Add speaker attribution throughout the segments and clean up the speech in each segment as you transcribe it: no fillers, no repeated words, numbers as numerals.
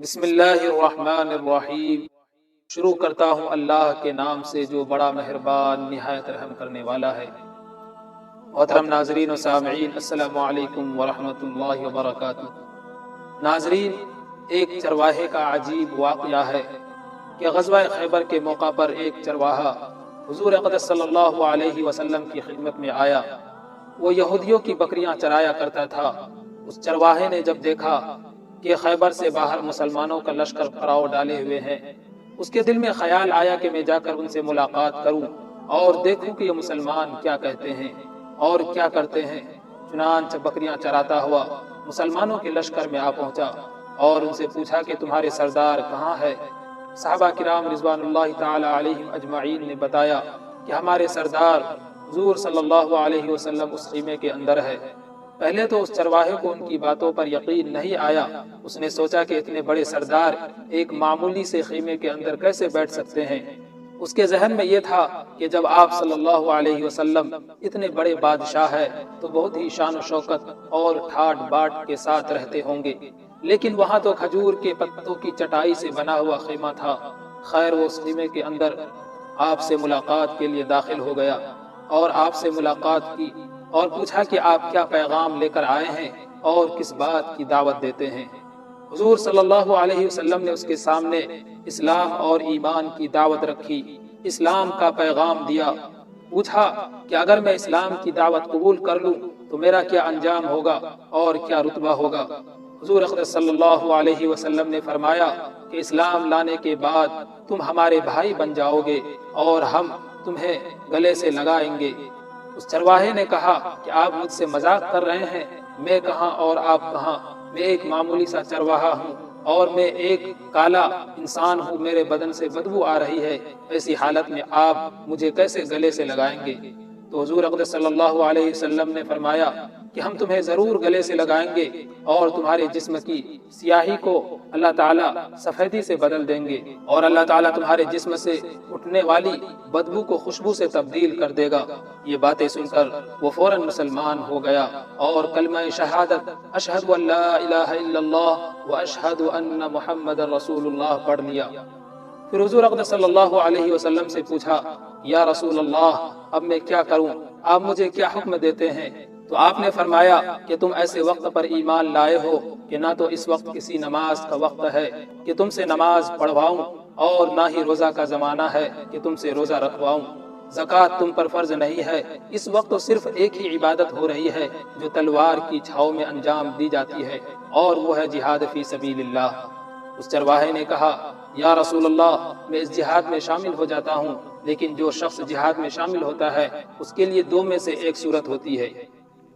Speaker 1: بسم اللہ الرحمن الرحیم۔ شروع کرتا ہوں اللہ کے نام سے جو بڑا مہربان نہایت رحم کرنے والا ہے۔ محترم ناظرین و سامعین، السلام علیکم ورحمۃ اللہ وبرکاتہ۔ ناظرین، ایک چرواہے کا عجیب واقعہ ہے کہ غزوہ خیبر کے موقع پر ایک چرواہا حضور اقدس صلی اللہ علیہ وسلم کی خدمت میں آیا۔ وہ یہودیوں کی بکریاں چرایا کرتا تھا۔ اس چرواہے نے جب دیکھا کہ خیبر سے باہر مسلمانوں کا لشکر پڑاؤ ڈالے ہوئے ہیں، اس کے دل میں خیال آیا کہ میں جا کر ان سے ملاقات کروں اور دیکھوں کہ یہ مسلمان کیا کہتے ہیں اور کیا کرتے ہیں۔ چنانچہ بکریاں چراتا ہوا مسلمانوں کے لشکر میں آ پہنچا اور ان سے پوچھا کہ تمہارے سردار کہاں ہے؟ صحابہ کرام رضوان اللہ تعالی علیہم اجمعین نے بتایا کہ ہمارے سردار حضور صلی اللہ علیہ وسلم اس خیمے کے اندر ہے۔ پہلے تو اس چرواہے کو ان کی باتوں پر یقین نہیں آیا۔ اس نے سوچا کہ اتنے بڑے سردار ایک معمولی سے خیمے کے اندر کیسے بیٹھ سکتے ہیں۔ اس کے ذہن میں یہ تھا کہ جب آپ صلی اللہ علیہ وسلم اتنے بڑے بادشاہ ہیں تو بہت ہی شان و شوکت اور ٹھاٹ باٹ کے ساتھ رہتے ہوں گے، لیکن وہاں تو کھجور کے پتوں کی چٹائی سے بنا ہوا خیمہ تھا۔ خیر، وہ اس خیمے کے اندر آپ سے ملاقات کے لیے داخل ہو گیا اور آپ سے ملاقات کی اور پوچھا کہ آپ کیا پیغام لے کر آئے ہیں اور کس بات کی دعوت دیتے ہیں۔ حضور صلی اللہ علیہ وسلم نے اس کے سامنے اسلام اور ایمان کی دعوت رکھی، اسلام کا پیغام دیا۔ پوچھا کہ اگر میں اسلام کی دعوت قبول کر لوں تو میرا کیا انجام ہوگا اور کیا رتبہ ہوگا؟ حضور اقدس صلی اللہ علیہ وسلم نے فرمایا کہ اسلام لانے کے بعد تم ہمارے بھائی بن جاؤ گے اور ہم تمہیں گلے سے لگائیں گے۔ اس چرواہے نے کہا کہ آپ مجھ سے مذاق کر رہے ہیں، میں کہاں اور آپ کہاں؟ میں ایک معمولی سا چرواہا ہوں اور میں ایک کالا انسان ہوں، میرے بدن سے بدبو آ رہی ہے، ایسی حالت میں آپ مجھے کیسے گلے سے لگائیں گے؟ تو حضور اقدس صلی اللہ علیہ وسلم نے فرمایا کہ ہم تمہیں ضرور گلے سے لگائیں گے اور تمہارے جسم کی سیاہی کو اللہ تعالیٰ سفیدی سے بدل دیں گے، اور اللہ تعالیٰ تمہارے جسم سے اٹھنے والی بدبو کو خوشبو سے تبدیل کر دے گا۔ یہ باتیں سن کر وہ فوراً مسلمان ہو گیا اور کلمہ شہادت اشہد ان لا الہ الا اللہ و اشہد ان محمد رسول اللہ پڑھ لیا۔ پھر حضور اقدس صلی اللہ علیہ وسلم سے پوچھا، یا رسول اللہ، اب میں کیا کروں؟ آپ مجھے کیا حکم دیتے ہیں؟ تو آپ نے فرمایا کہ تم ایسے وقت پر ایمان لائے ہو کہ نہ تو اس وقت کسی نماز کا وقت ہے کہ تم سے نماز پڑھواؤں اور نہ ہی روزہ کا زمانہ ہے کہ تم سے روزہ رکھواؤں۔ زکوٰۃ تم پر فرض نہیں ہے، اس وقت تو صرف ایک ہی عبادت ہو رہی ہے جو تلوار کی چھاؤں میں انجام دی جاتی ہے، اور وہ ہے جہاد فی سبیل اللہ۔ اس چرواہے نے کہا، یا رسول اللہ، میں اس جہاد میں شامل ہو جاتا ہوں، لیکن جو شخص جہاد میں شامل ہوتا ہے اس کے لیے دو میں سے ایک صورت ہوتی ہے،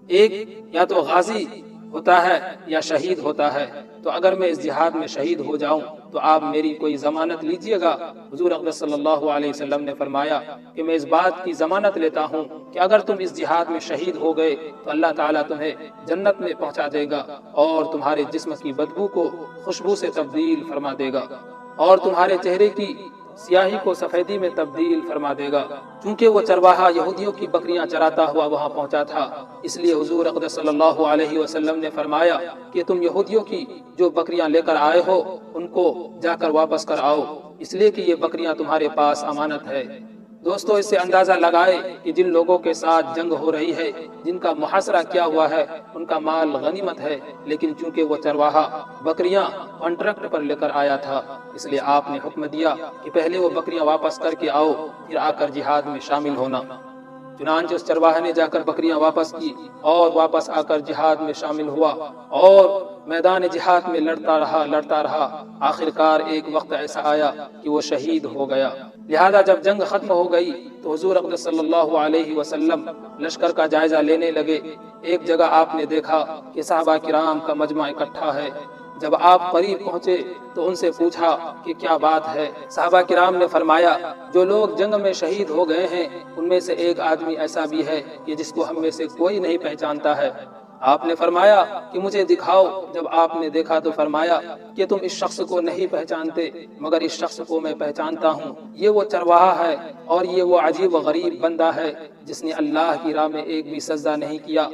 Speaker 1: ایک یا تو غازی ہوتا ہے یا شہید ہوتا ہے۔ تو اگر میں اس جہاد میں شہید ہو جاؤں تو آپ میری کوئی ضمانت لیجئے گا؟ حضور اقدس صلی اللہ علیہ وسلم نے فرمایا کہ میں اس بات کی ضمانت لیتا ہوں کہ اگر تم اس جہاد میں شہید ہو گئے تو اللہ تعالیٰ تمہیں جنت میں پہنچا دے گا اور تمہارے جسم کی بدبو کو خوشبو سے تبدیل فرما دے گا اور تمہارے چہرے کی سیاہی کو سفیدی میں تبدیل فرما دے گا۔ چونکہ وہ چرواہا یہودیوں کی بکریاں چراتا ہوا وہاں پہنچا تھا، اس لیے حضور اقدس صلی اللہ علیہ وسلم نے فرمایا کہ تم یہودیوں کی جو بکریاں لے کر آئے ہو ان کو جا کر واپس کر آؤ، اس لیے کہ یہ بکریاں تمہارے پاس امانت ہے۔ دوستو، اس سے اندازہ لگائے کہ جن لوگوں کے ساتھ جنگ ہو رہی ہے، جن کا محاصرہ کیا ہوا ہے، ان کا مال غنیمت ہے، لیکن چونکہ وہ چرواہا بکریاں کانٹریکٹ پر لے کر آیا تھا، اس لیے آپ نے حکم دیا کہ پہلے وہ بکریاں واپس کر کے آؤ، پھر آ کر جہاد میں شامل ہونا۔ چنانچہ اس چرواہے نے جا کر بکریاں واپس کی اور واپس آ کر جہاد میں شامل ہوا اور میدان جہاد میں لڑتا رہا۔ آخرکار ایک وقت ایسا آیا کہ وہ شہید ہو گیا۔ لہذا جب جنگ ختم ہو گئی تو حضور اقدس صلی اللہ علیہ وسلم لشکر کا جائزہ لینے لگے۔ ایک جگہ آپ نے دیکھا کہ صحابہ کرام کا مجمع اکٹھا ہے۔ جب آپ قریب پہنچے تو ان سے پوچھا کہ کیا بات ہے؟ صحابہ کرام نے فرمایا، جو لوگ جنگ میں شہید ہو گئے ہیں ان میں سے ایک آدمی ایسا بھی ہے کہ جس کو ہم میں سے کوئی نہیں پہچانتا ہے۔ آپ نے فرمایا کہ مجھے دکھاؤ۔ جب آپ نے دیکھا تو فرمایا کہ تم اس شخص کو نہیں پہچانتے، مگر اس شخص کو میں پہچانتا ہوں، یہ وہ چرواہا ہے اور یہ وہ عجیب و غریب بندہ ہے جس نے اللہ کی راہ میں ایک بھی سجدہ نہیں کیا،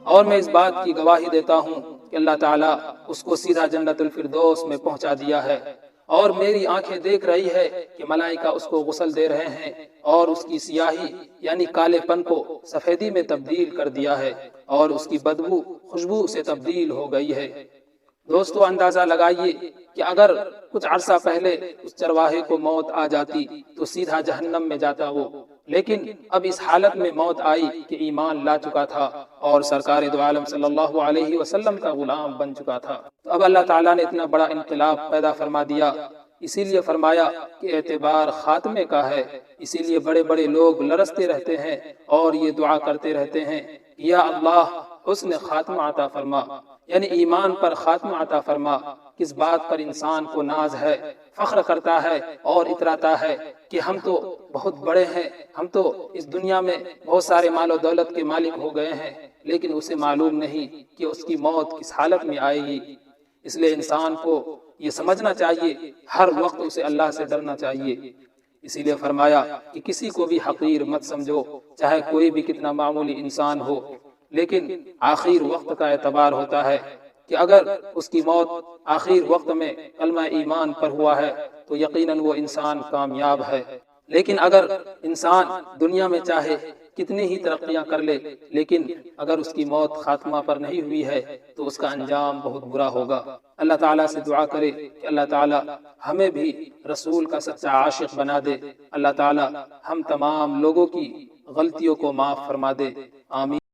Speaker 1: اور میں اس بات کی گواہی دیتا ہوں کہ اللہ تعالیٰ اس کو سیدھا جنت الفردوس میں پہنچا دیا ہے، اور میری آنکھیں دیکھ رہی ہے کہ ملائکہ اس کو غسل دے رہے ہیں اور اس کی سیاہی یعنی کالے پن کو سفیدی میں تبدیل کر دیا ہے، اور اس کی بدبو خوشبو سے تبدیل ہو گئی ہے۔ دوستو اندازہ لگائیے کہ اگر کچھ عرصہ پہلے اس چرواہے کو موت آ جاتی تو سیدھا جہنم میں جاتا وہ، لیکن اب اس حالت میں موت آئی کہ ایمان لا چکا تھا اور سرکار دو عالم صلی اللہ علیہ وسلم کا غلام بن چکا تھا۔ تو اب اللہ تعالیٰ نے اتنا بڑا انقلاب پیدا فرما دیا، اسی لیے فرمایا کہ اعتبار خاتمے کا ہے، اسی لیے بڑے بڑے لوگ لرزتے رہتے ہیں اور یہ دعا کرتے رہتے ہیں، یا اللہ حسن خاتمہ عطا فرما، یعنی ایمان پر خاتمہ عطا فرما۔ کس بات پر انسان کو ناز ہے، فخر کرتا ہے اور اتراتا ہے کہ ہم تو بہت بڑے ہیں، ہم تو اس دنیا میں بہت سارے مال و دولت کے مالک ہو گئے ہیں، لیکن اسے معلوم نہیں کہ اس کی موت کس حالت میں آئے گی۔ اس لیے انسان کو یہ سمجھنا چاہیے، ہر وقت اسے اللہ سے ڈرنا چاہیے۔ اسی لیے فرمایا کہ کسی کو بھی حقیر مت سمجھو، چاہے کوئی بھی کتنا معمولی انسان ہو، لیکن آخر وقت کا اعتبار ہوتا ہے کہ اگر اس کی موت آخر وقت میں کلمہ ایمان پر ہوا ہے تو یقیناً وہ انسان کامیاب ہے، لیکن اگر انسان دنیا میں چاہے کتنی ہی ترقیاں کر لے، لیکن اگر اس کی موت خاتمہ پر نہیں ہوئی ہے تو اس کا انجام بہت برا ہوگا۔ اللہ تعالیٰ سے دعا کرے کہ اللہ تعالیٰ ہمیں بھی رسول کا سچا عاشق بنا دے، اللہ تعالیٰ ہم تمام لوگوں کی غلطیوں کو معاف فرما دے، آمین۔